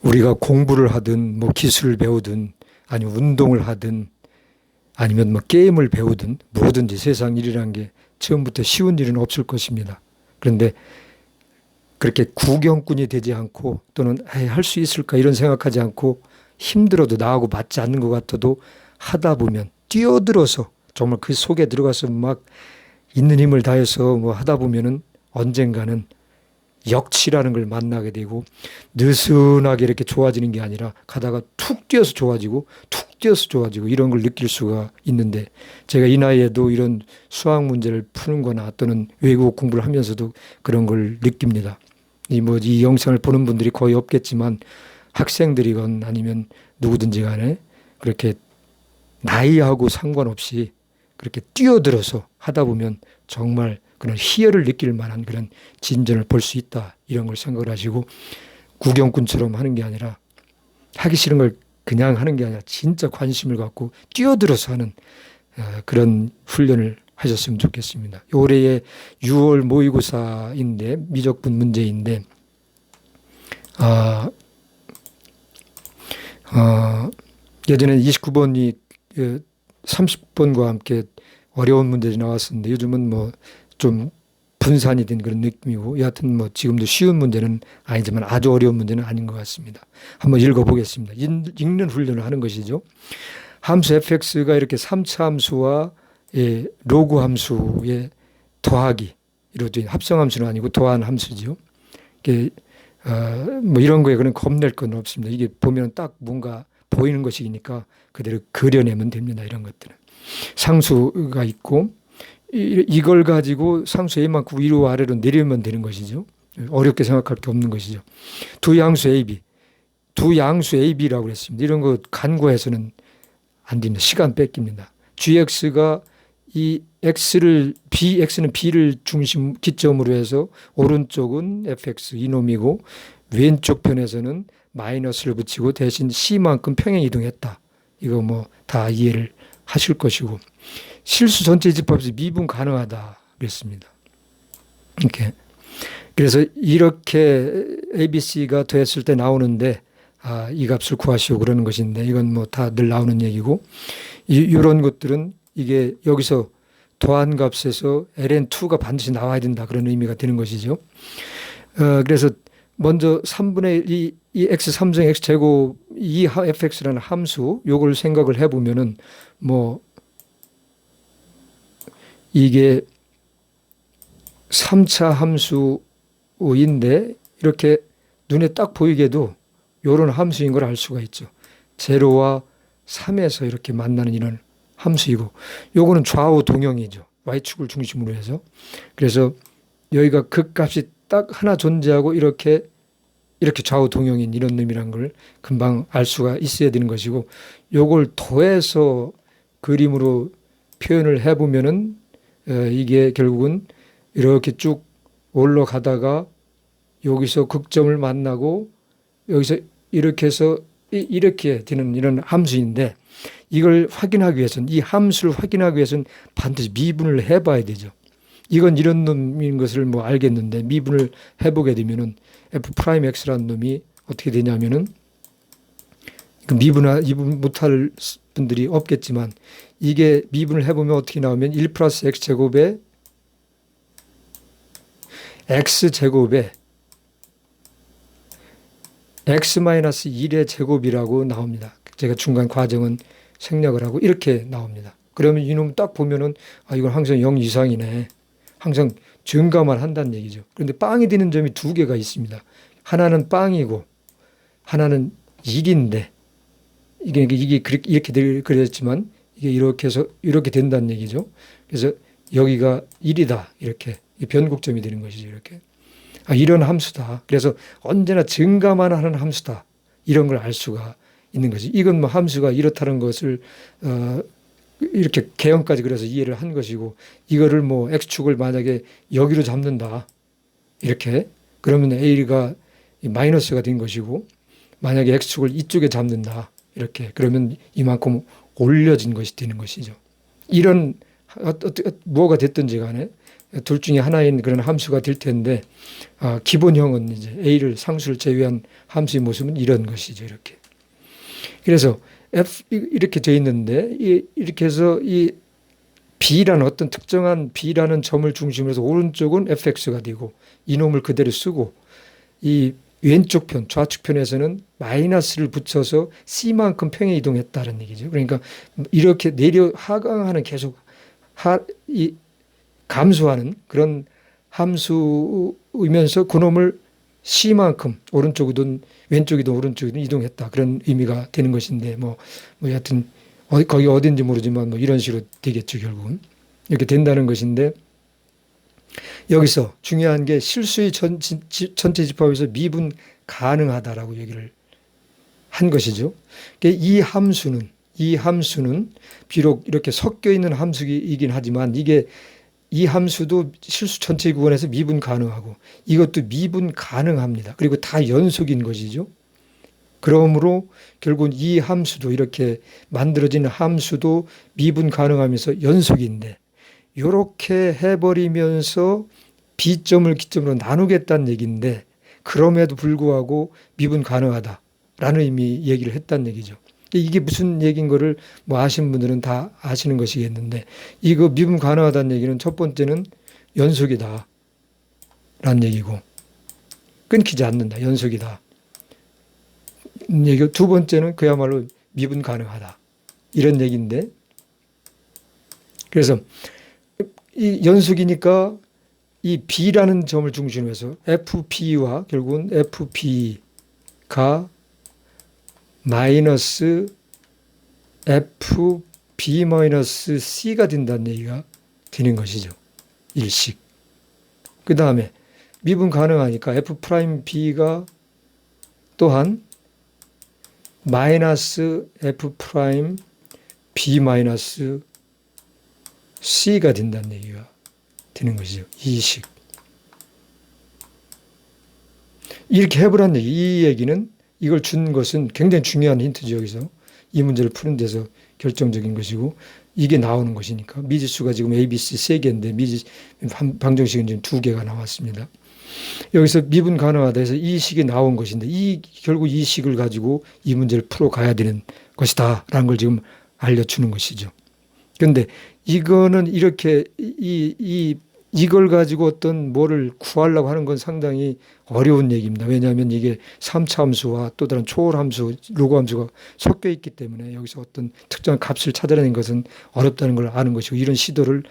우리가 공부를 하든 뭐 기술을 배우든 아니면 운동을 하든 아니면 뭐 게임을 배우든 뭐든지 세상 일이라는 게 처음부터 쉬운 일은 없을 것입니다. 그런데 그렇게 구경꾼이 되지 않고 또는 할 수 있을까 이런 생각하지 않고 힘들어도 나하고 맞지 않는 것 같아도 하다 보면 뛰어들어서 정말 그 속에 들어가서 막 있는 힘을 다해서 뭐 하다 보면은 언젠가는 역치라는 걸 만나게 되고 느슨하게 이렇게 좋아지는 게 아니라 가다가 툭 뛰어서 좋아지고 툭 뛰어서 좋아지고 이런 걸 느낄 수가 있는데 제가 이 나이에도 이런 수학 문제를 푸는 거나 또는 외국어 공부를 하면서도 그런 걸 느낍니다. 이 영상을 보는 분들이 거의 없겠지만 학생들이건 아니면 누구든지 간에 그렇게 나이하고 상관없이 그렇게 뛰어들어서 하다 보면 정말 그런 희열을 느낄 만한 그런 진전을 볼 수 있다. 이런 걸 생각을 하시고 구경꾼처럼 하는 게 아니라 하기 싫은 걸 그냥 하는 게 아니라 진짜 관심을 갖고 뛰어들어서 하는 그런 훈련을 하셨으면 좋겠습니다. 올해의 6월 모의고사인데 미적분 문제인데 예전에 29번이 30번과 함께 어려운 문제들이 나왔었는데 요즘은 뭐 좀 분산이 된 그런 느낌이고 여하튼 뭐 지금도 쉬운 문제는 아니지만 아주 어려운 문제는 아닌 것 같습니다. 한번 읽어보겠습니다. 읽는 훈련을 하는 것이죠. 함수 fx가 이렇게 3차 함수와 로그 함수의 더하기 이루어진 합성함수는 아니고 더한 함수죠. 이게 뭐 이런 거에 그런 겁낼 건 없습니다. 이게 보면 딱 뭔가 보이는 것이니까 그대로 그려내면 됩니다. 이런 것들은 상수가 있고 이걸 가지고 상수 a만큼 위로 아래로 내리면 되는 것이죠. 어렵게 생각할 게 없는 것이죠. 두 양수 ab라고 그랬습니다. 이런 거 간과해서는 안 됩니다. 시간 뺏깁니다. gx가 이 x는 b를 중심 기점으로 해서 오른쪽은 fx 이놈이고 왼쪽 편에서는 마이너스를 붙이고 대신 c만큼 평행 이동했다. 이거 뭐 다 이해를 하실 것이고 실수 전체 집합에서 미분 가능하다 그랬습니다. 이렇게 그래서 이렇게 ABC가 됐을 때 나오는데 이 값을 구하시오 그러는 것인데 이건 뭐 다 늘 나오는 얘기고 이런 것들은 이게 여기서 더한 값에서 ln2가 반드시 나와야 된다 그런 의미가 되는 것이죠. 그래서 먼저 3분의 이 x 3승 x 제곱 이 fx라는 함수 요걸 생각을 해보면은 뭐 이게 3차 함수인데 이렇게 눈에 딱 보이게도 요런 함수인 걸 알 수가 있죠. 제로와 3에서 이렇게 만나는 이런 함수이고 요거는 좌우 동형이죠. y축을 중심으로 해서. 그래서 여기가 극값이 딱 하나 존재하고 이렇게 좌우 동형인 이런 놈이란 걸 금방 알 수가 있어야 되는 것이고 요걸 더해서 그림으로 표현을 해보면은 이게 결국은 이렇게 쭉 올라가다가 여기서 극점을 만나고 여기서 이렇게 해서 이렇게 되는 이런 함수인데 이걸 확인하기 위해서는 이 함수를 확인하기 위해서는 반드시 미분을 해봐야 되죠. 이건 이런 놈인 것을 뭐 알겠는데 미분을 해보게 되면은 f'x라는 놈이 어떻게 되냐면은 미분 못할 분들이 없겠지만 이게 미분을 해보면 어떻게 나오면 1 플러스 x제곱에 x제곱에 x 마이너스 1의 제곱이라고 나옵니다. 제가 중간 과정은 생략을 하고 이렇게 나옵니다. 그러면 이놈 딱 보면은 이건 항상 0 이상이네. 항상 증가만 한다는 얘기죠. 그런데 빵이 되는 점이 두 개가 있습니다. 하나는 빵이고 하나는 1인데 이게 이렇게 그렸지만 이게 이렇게 해서 이렇게 된다는 얘기죠. 그래서 여기가 1이다. 이렇게 변곡점이 되는 것이죠. 이렇게. 이런 함수다. 그래서 언제나 증가만 하는 함수다. 이런 걸 알 수가 있는 거지. 이건 뭐 함수가 이렇다는 것을 이렇게 개형까지 그려서 이해를 한 것이고 이거를 뭐 x축을 만약에 여기로 잡는다. 이렇게 그러면 a가 마이너스가 된 것이고 만약에 x축을 이쪽에 잡는다. 이렇게 그러면 이만큼 올려진 것이 되는 것이죠. 이런 뭐가 됐든지 간에 둘 중에 하나인 그런 함수가 될 텐데, 기본형은 이제 A를 상수를 제외한 함수의 모습은 이런 것이죠. 이렇게. 그래서 이렇게 되어 있는데, 이렇게 해서 이 B라는 어떤 특정한 B라는 점을 중심으로 해서 오른쪽은 fx가 되고, 이놈을 그대로 쓰고, 이 왼쪽 편, 좌측 편에서는 마이너스를 붙여서 C만큼 평행 이동했다는 얘기죠. 그러니까 이렇게 하강하는 계속 감소하는 그런 함수이면서 그놈을 C만큼 오른쪽이든 왼쪽이든 오른쪽이든 이동했다. 그런 의미가 되는 것인데, 여하튼, 거기 어딘지 모르지만 이런 식으로 되겠죠, 결국은. 이렇게 된다는 것인데, 여기서 중요한 게 실수의 전체 집합에서 미분 가능하다라고 얘기를 한 것이죠. 이 함수는 비록 이렇게 섞여 있는 함수이긴 하지만 이 함수도 실수 전체 구간에서 미분 가능하고 이것도 미분 가능합니다. 그리고 다 연속인 것이죠. 그러므로 결국은 이 함수도 이렇게 만들어지는 함수도 미분 가능하면서 연속인데 이렇게 해버리면서 B점을 기점으로 나누겠다는 얘기인데 그럼에도 불구하고 미분 가능하다라는 의미 얘기를 했다는 얘기죠. 이게 무슨 얘기인 거를 아시는 분들은 다 아시는 것이겠는데 이거 미분 가능하다는 얘기는 첫 번째는 연속이다 라는 얘기고 끊기지 않는다. 연속이다. 얘기고 두 번째는 그야말로 미분 가능하다. 이런 얘기인데 그래서 이 연속이니까 이 B라는 점을 중심으로 해서 FP와 결국은 FP가 마이너스 FB-C가 된다는 얘기가 되는 것이죠. 일식. 그 다음에 미분 가능하니까 F'B가 또한 마이너스 F'B-C가 된다는 얘기가 되는 것이죠. 이식. 이렇게 해보라는 얘기. 이 얘기는 이걸 준 것은 굉장히 중요한 힌트죠. 여기서 이 문제를 푸는 데서 결정적인 것이고 이게 나오는 것이니까 미지수가 지금 A, B, C 3개인데 방정식은 지금 2개가 나왔습니다. 여기서 미분 가능하다 해서 이 식이 나온 것인데 결국 이 식을 가지고 이 문제를 풀어가야 되는 것이다 라는 걸 지금 알려주는 것이죠. 그런데 이거는 이렇게 이걸 가지고 어떤 뭐를 구하려고 하는 건 상당히 어려운 얘기입니다. 왜냐하면 이게 3차 함수와 또 다른 초월 함수, 로그 함수가 섞여 있기 때문에 여기서 어떤 특정한 값을 찾아내는 것은 어렵다는 걸 아는 것이고 이런 시도를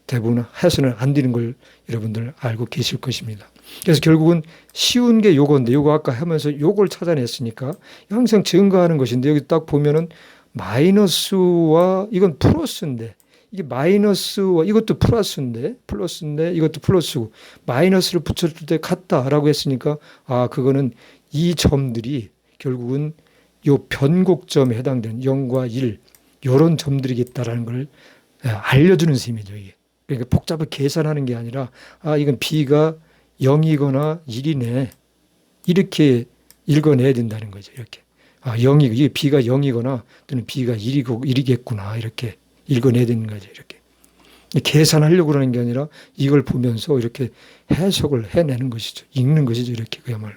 대부분 해서는 안 되는 걸 여러분들 알고 계실 것입니다. 그래서 결국은 쉬운 게 요건데 요거 아까 하면서 요걸 찾아냈으니까 항상 증가하는 것인데 여기 딱 보면은 마이너스와 이건 플러스인데 이게 마이너스와 이것도 플러스인데 이것도 플러스고 마이너스를 붙였을 때 같다라고 했으니까 그거는 이 점들이 결국은 요 변곡점에 해당되는 0과 1 이런 점들이겠다라는 걸 알려주는 셈이죠. 이게. 그러니까 복잡하게 계산하는 게 아니라 이건 B가 0이거나 1이네 이렇게 읽어내야 된다는 거죠. 이렇게 0이 이게 B가 0이거나 또는 B가 1이겠구나 이렇게 읽어내야 되는 거죠. 이렇게 계산하려고 그러는 게 아니라 이걸 보면서 이렇게 해석을 해내는 것이죠. 읽는 것이죠. 이렇게 그야말로.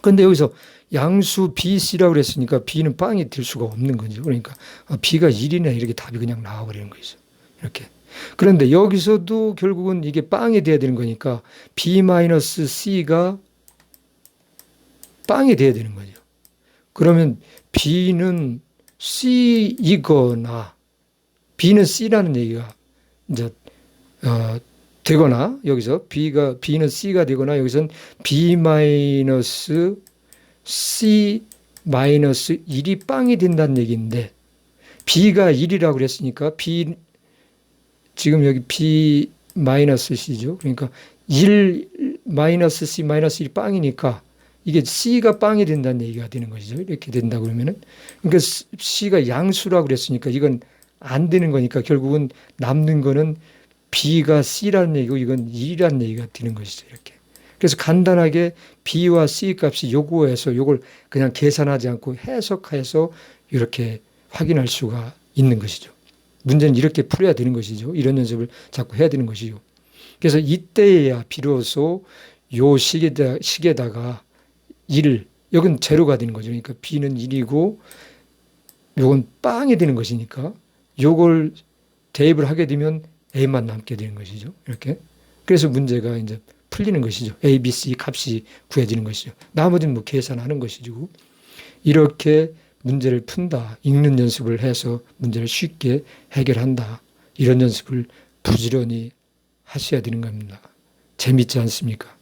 그런데 여기서 양수 B, C라고 그랬으니까 B는 빵이 될 수가 없는 거죠. 그러니까 B가 1이네 이렇게 답이 그냥 나와버리는 거죠. 이렇게. 그런데 여기서도 결국은 이게 빵이 돼야 되는 거니까 B-C가 빵이 돼야 되는 거죠. 그러면 B는 C이거나 B는 C라는 얘기가 이제 되거나 여기서 B는 C가 되거나 여기서는 B-C-1이 빵이 된다는 얘기인데 B가 1이라고 그랬으니까 지금 여기 B-C죠. 그러니까 1-C-1이 빵이니까 이게 C가 빵이 된다는 얘기가 되는 것이죠. 이렇게 된다 그러면은 그러니까 C가 양수라고 그랬으니까 이건 안 되는 거니까 결국은 남는 거는 B가 C라는 얘기고 이건 1이라는 얘기가 되는 것이죠. 이렇게. 그래서 간단하게 B와 C 값이 요거에서 요걸 그냥 계산하지 않고 해석해서 이렇게 확인할 수가 있는 것이죠. 문제는 이렇게 풀어야 되는 것이죠. 이런 연습을 자꾸 해야 되는 것이죠. 그래서 이때에야 비로소 요 식에다가 1, 여긴 제로가 되는 거죠. 그러니까 B는 1이고 요건 빵이 되는 것이니까 요걸 대입을 하게 되면 A만 남게 되는 것이죠. 이렇게. 그래서 문제가 이제 풀리는 것이죠. A, B, C 값이 구해지는 것이죠. 나머지는 뭐 계산하는 것이죠. 이렇게 문제를 푼다. 읽는 연습을 해서 문제를 쉽게 해결한다. 이런 연습을 부지런히 하셔야 되는 겁니다. 재밌지 않습니까?